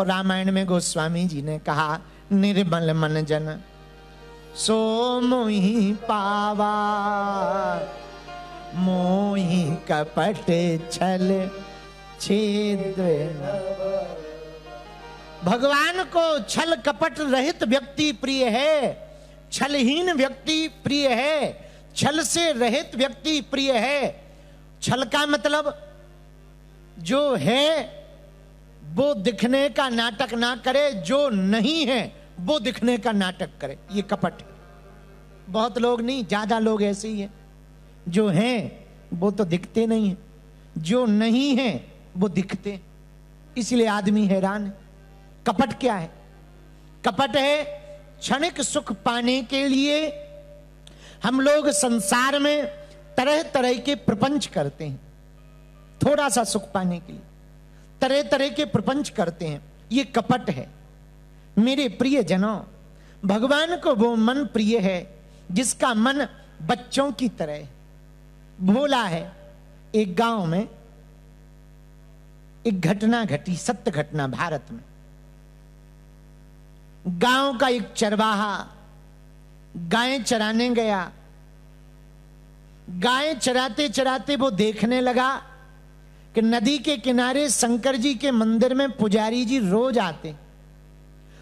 रामायण में गोस्वामी जी ने कहा, निर्मल मन जन सो मोहि पावा, मोहि कपट छल छेद। भगवान को छल कपट रहित व्यक्ति प्रिय है, छलहीन व्यक्ति प्रिय है, छल से रहित व्यक्ति प्रिय है। छल का मतलब जो है वो दिखने का नाटक ना करे, जो नहीं है वो दिखने का नाटक करे, ये कपट है। बहुत लोग नहीं, ज्यादा लोग ऐसे ही हैं, जो हैं वो तो दिखते नहीं है, जो नहीं है वो दिखते, इसलिए आदमी हैरान है। कपट क्या है? कपट है क्षणिक सुख पाने के लिए हम लोग संसार में तरह तरह के प्रपंच करते हैं। थोड़ा सा सुख पाने के लिए तरह तरह के प्रपंच करते हैं, ये कपट है। मेरे प्रिय जनों, भगवान को वो मन प्रिय है जिसका मन बच्चों की तरह है, भोला है। एक गांव में एक घटना घटी, सत्य घटना भारत में। गांव का एक चरवाहा गायें चराने गया। गायें चराते चराते वो देखने लगा कि नदी के किनारे शंकर जी के मंदिर में पुजारी जी रोज आते।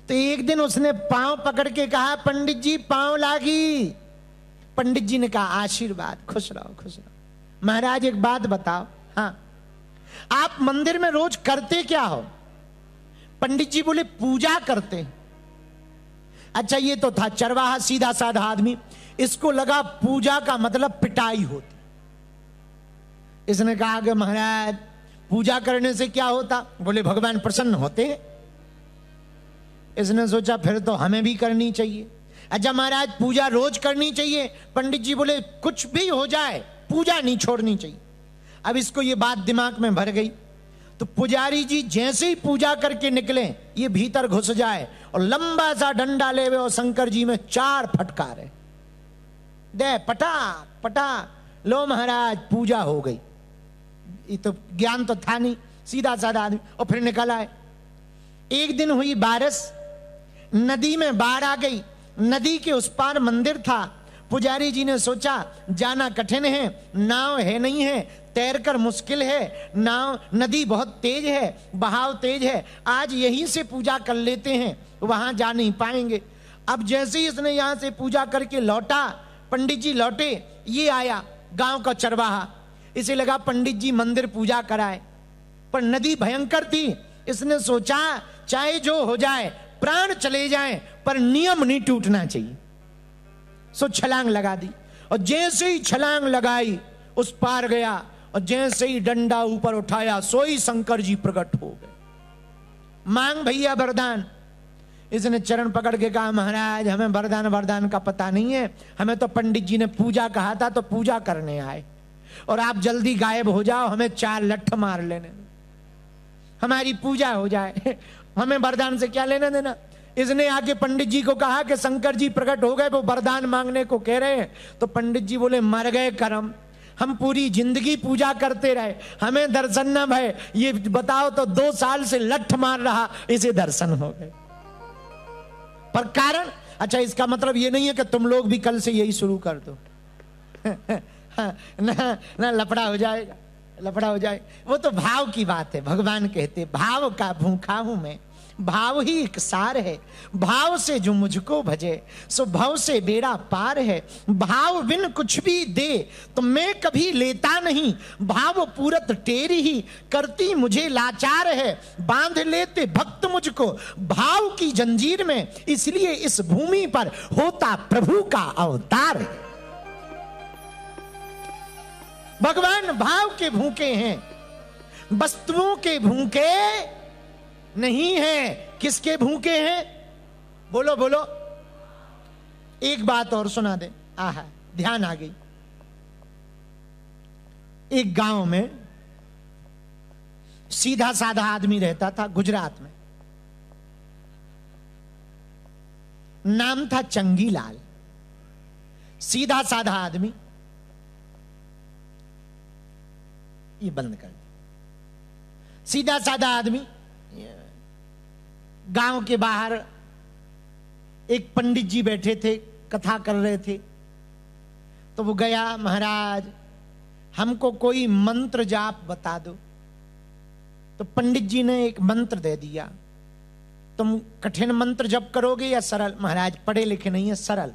तो एक दिन उसने पांव पकड़ के कहा, पंडित जी पांव लागी। पंडित जी ने कहा, आशीर्वाद, खुश रहो खुश रहो। महाराज एक बात बताओ, हाँ आप मंदिर में रोज करते क्या हो? पंडित जी बोले, पूजा करते। अच्छा, ये तो था चरवाहा, सीधा साधा आदमी। इसको लगा पूजा का मतलब पिटाई होती। इसने कहा कि महाराज पूजा करने से क्या होता? बोले, भगवान प्रसन्न होते हैं। इसने सोचा फिर तो हमें भी करनी चाहिए। अच्छा महाराज पूजा रोज करनी चाहिए। पंडित जी बोले, कुछ भी हो जाए पूजा नहीं छोड़नी चाहिए। अब इसको ये बात दिमाग में भर गई। तो पुजारी जी जैसे ही पूजा करके निकले, ये भीतर घुस जाए और लंबा सा डंडा ले और शंकर जी में 4 फटकारे दे, पटा पटा। लो महाराज पूजा हो गई। ये तो ज्ञान तो था नहीं, सीधा साधा आदमी। और फिर निकल आए। एक दिन हुई बारिश, नदी में बाढ़ आ गई। नदी के उस पार मंदिर था। पुजारी जी ने सोचा जाना कठिन है, नाव है नहीं है, तैरकर मुश्किल है, नाव नदी बहुत तेज है, बहाव तेज है, आज यहीं से पूजा कर लेते हैं, वहां जा नहीं पाएंगे। अब जैसे ही इसने यहां से पूजा करके लौटा, पंडित जी लौटे, ये आया गांव का चरवाहा। इसे लगा पंडित जी मंदिर पूजा कराए, पर नदी भयंकर थी। इसने सोचा चाहे जो हो जाए, प्राण चले जाएं, पर नियम नहीं टूटना चाहिए। सो छलांग लगा दी और जैसे ही छलांग लगाई उस पार गया और जैसे ही डंडा ऊपर उठाया सोई शंकर जी प्रकट हो गए। मांग भैया वरदान। इसने चरण पकड़ के कहा, महाराज हमें वरदान वरदान का पता नहीं है, हमें तो पंडित जी ने पूजा कहा था तो पूजा करने आए, और आप जल्दी गायब हो जाओ, हमें 4 लठ मार लेने, हमारी पूजा हो जाए, हमें वरदान से क्या लेना देना। इसने आके पंडित जी को कहा कि शंकर जी प्रकट हो गए, वो वरदान मांगने को कह रहे हैं। तो पंडित जी बोले, मर गए करम, हम पूरी जिंदगी पूजा करते रहे, हमें दर्शन न भय, ये बताओ तो 2 साल से लठ मार रहा, इसे दर्शन हो गए। पर कारण, अच्छा इसका मतलब ये नहीं है कि तुम लोग भी कल से यही शुरू कर दो ना लफड़ा हो जाएगा, लफड़ा हो जाए। वो तो भाव की बात है। भगवान कहते भाव का भूखा हूं मैं, भाव ही एक सार है, भाव से जो मुझको भजे सो भव से बेड़ा पार है। भाव बिन कुछ भी दे तो मैं कभी लेता नहीं, भाव पूरत तेरी ही करती मुझे लाचार है। बांध लेते भक्त मुझको भाव की जंजीर में, इसलिए इस भूमि पर होता प्रभु का अवतार है। भगवान भाव के भूखे हैं, वस्तुओं के भूखे नहीं है। किसके भूखे हैं? बोलो बोलो। एक बात और सुना दे, आहा ध्यान आ गई। एक गांव में सीधा साधा आदमी रहता था, गुजरात में। नाम था चंगीलाल, सीधा साधा आदमी। ये बंद कर दे। सीधा साधा आदमी। गांव के बाहर एक पंडित जी बैठे थे, कथा कर रहे थे। तो वो गया, महाराज हमको कोई मंत्र जाप बता दो। तो पंडित जी ने एक मंत्र दे दिया, तुम कठिन मंत्र जप करोगे या सरल? महाराज पढ़े लिखे नहीं है, सरल।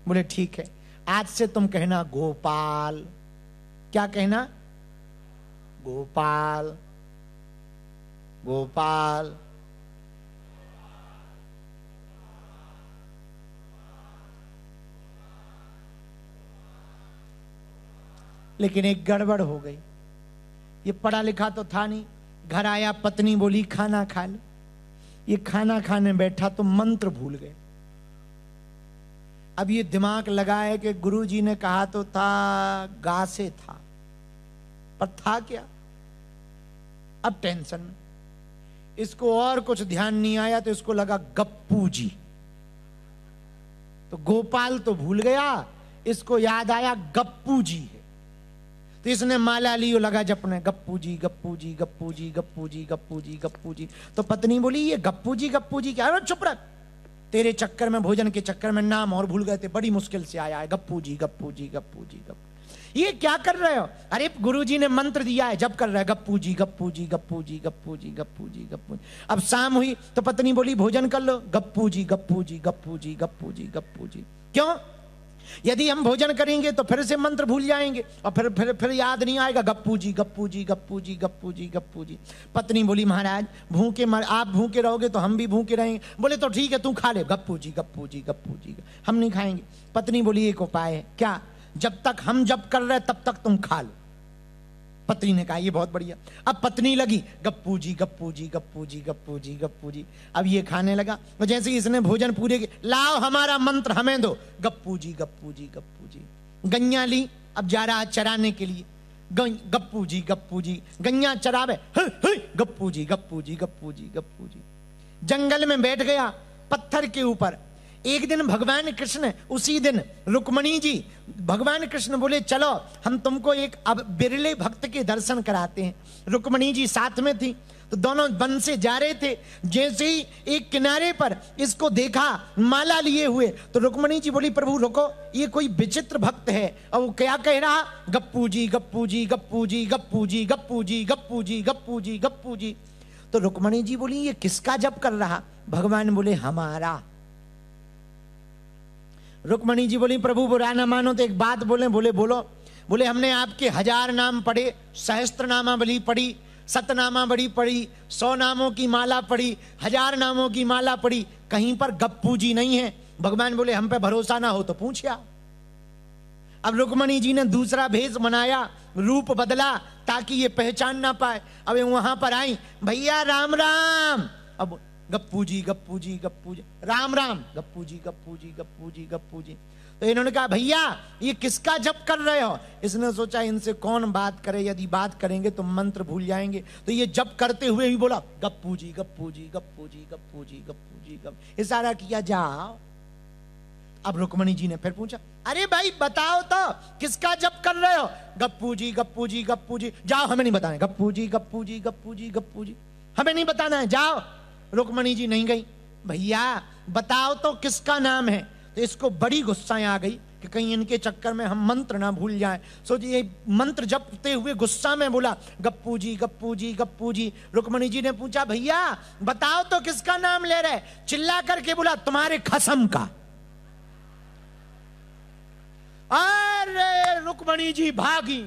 बोले ठीक है, आज से तुम कहना गोपाल। क्या कहना? गोपाल गोपाल। लेकिन एक गड़बड़ हो गई, ये पढ़ा लिखा तो था नहीं। घर आया, पत्नी बोली खाना खा लो। ये खाना खाने बैठा तो मंत्र भूल गए। अब ये दिमाग लगाए कि गुरुजी ने कहा तो था गा से था, पर था क्या? अब टेंशन में, इसको और कुछ ध्यान नहीं आया तो इसको लगा गप्पू जी। तो गोपाल तो भूल गया, इसको याद आया गप्पू जी है। तो इसने माला लियो, लगा जपने गप्पू जी गप्पू जी गप्पू जी गप्पू जी गप्पू जी गप्पू जी। तो पत्नी बोली ये गप्पू जी क्या? अरे चुप रह, तेरे चक्कर में, भोजन के चक्कर में नाम और भूल गए थे, बड़ी मुश्किल से आया है गप्पू जी गप्पू जी गप्पू जी गप्पू। ये क्या कर रहे हो? अरे गुरुजी ने मंत्र दिया है, जप कर रहा है गप्पू जी गप्पू जी गप्पू जी गप्पू जी गप्पू जी गप्पू। अब शाम हुई तो पत्नी बोली भोजन कर लो, गप्पू जी गप्पू जी गप्पू जी गप्पू जी गप्पू जी। क्यों? यदि हम भोजन करेंगे तो फिर से मंत्र भूल जाएंगे और फिर याद नहीं आएगा गप्पू जी गप्पू जी गप्पू जी गप्पू जी गप्पू जी। पत्नी बोली महाराज भूखे आप भूखे रहोगे तो हम भी भूखे रहेंगे। बोले तो ठीक है तू खा ले, गप्पू जी गप्पू जी गप्पू जी। हम नहीं खाएंगे। पत्नी बोली एक उपाय है। क्या? जब तक हम जप कर रहे तब तक तुम खा लो। पत्नी ने कहा ये बहुत बढ़िया। अब पत्नी लगी गप्पू जी गप्पू जी गप्पू जी गप्पू जी गप्पू जी। अब ये खाने लगा, तो जैसे ही इसने भोजन पूरे किए, लाओ हमारा मंत्र हमें दो, गप्पू जी गप्पू जी गप्पू जी। गैया ली, अब जा रहा चराने के लिए, गप्पू जी गप्पू जी। गैया चरावे, गप्पू जी गप्पू जी गप्पू जी गप्पू जी। जंगल में बैठ गया पत्थर के ऊपर। एक दिन भगवान कृष्ण, उसी दिन रुक्मणी जी, भगवान कृष्ण बोले चलो हम तुमको एक अब बिरले भक्त के दर्शन कराते हैं। रुक्मणी जी साथ में थी, तो दोनों वन से जा रहे थे। जैसे ही एक किनारे पर इसको देखा माला लिए हुए, तो रुक्मणी जी बोली प्रभु रुको, ये कोई विचित्र भक्त है। और वो क्या कह रहा? गप्पू जी गप्पू जी गप्पू जी गप्पू जी गप्पू जी गप्पू जी गप्पू जी गप्पू जी। तो रुक्मणी जी बोली ये किसका जप कर रहा? भगवान बोले हमारा। रुक्मणी जी बोली प्रभु बुरा ना मानो तो एक बात बोले। बोले बोलो। बोले हमने आपके 1000 नाम पढ़े, सहस्त्रनामावली पढ़ी, सतनामावली पढ़ी, 100 नामों की माला पढ़ी, 1000 नामों की माला पढ़ी, कहीं पर गप्पू जी नहीं है। भगवान बोले हम पे भरोसा ना हो तो पूछिया। अब रुक्मणी जी ने दूसरा भेष बनाया, रूप बदला ताकि ये पहचान ना पाए। अब वहां पर आई, भैया राम राम। अब गप्पू जी गप्पू जी गप्पू जी, राम राम, गप्पू जी गप्पू जी गप्पू जी गप्पू जी। तो इन्होंने कहा भैया ये किसका जप कर रहे हो? इसने सोचा इनसे कौन बात करे, यदि बात करेंगे तो मंत्र भूल जाएंगे। तो ये जप करते हुए ही बोला गप्पू जी गप्पू जी गप्पू जी गप्पू जी गप्पू जी गप्पू। इशारा किया जाओ। अब रुक्मणी जी ने फिर पूछा अरे भाई बताओ तो किसका जप कर रहे हो? गप्पू जी गप्पू जी गप्पू जी। जाओ हमें नहीं बताना, गप्पू जी गप्पू जी गप्पू जी गप्पू जी, हमें नहीं बताना है, जाओ। रुक्मणी जी नहीं गई। भैया बताओ तो किसका नाम है? तो इसको बड़ी गुस्सा आ गई कि कहीं इनके चक्कर में हम मंत्र ना भूल जाएं। सोचिए मंत्र जपते हुए गुस्सा में बोला गप्पू जी गप्पू जी गप्पू जी। रुक्मणी जी ने पूछा भैया बताओ तो किसका नाम ले रहे? चिल्ला करके बोला तुम्हारे खसम का। अरे रुक्मणी जी भागी,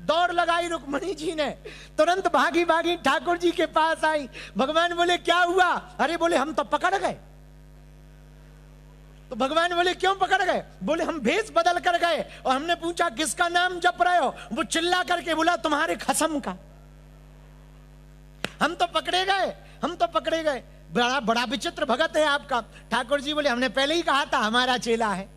दौड़ लगाई रुक्मणी जी ने, तुरंत भागी भागी ठाकुर जी के पास आई। भगवान बोले क्या हुआ? अरे बोले हम तो पकड़ गए। तो भगवान बोले क्यों पकड़ गए? बोले हम भेष बदल कर गए और हमने पूछा किसका नाम जप रहे हो? वो चिल्ला करके बोला तुम्हारे खसम का। हम तो पकड़े गए, हम तो पकड़े गए। बड़ा बड़ा विचित्र भगत है आपका। ठाकुर जी बोले हमने पहले ही कहा था हमारा चेला है।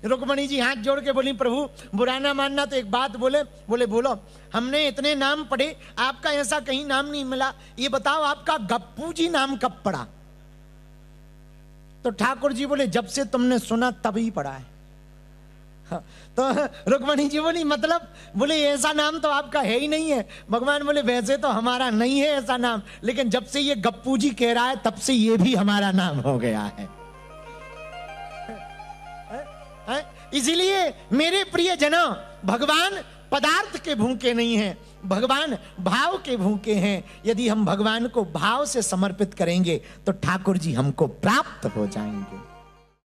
रुक्मणी जी हाथ जोड़ के बोली प्रभु बुरा ना मानना तो एक बात बोले। बोले बोलो। हमने इतने नाम पढ़े, आपका ऐसा कहीं नाम नहीं मिला, ये बताओ आपका गप्पू जी नाम कब पड़ा? तो ठाकुर जी बोले जब से तुमने सुना तभी पढ़ा है। तो रुक्मणी जी बोली मतलब, बोले ऐसा नाम तो आपका है ही नहीं है। भगवान बोले वैसे तो हमारा नहीं है ऐसा नाम, लेकिन जब से ये गप्पू जी कह रहा है तब से ये भी हमारा नाम हो गया है। इसीलिए मेरे प्रिय जनों, भगवान पदार्थ के भूखे नहीं हैं, भगवान भाव के भूखे हैं। यदि हम भगवान को भाव से समर्पित करेंगे तो ठाकुर जी हमको प्राप्त हो जाएंगे।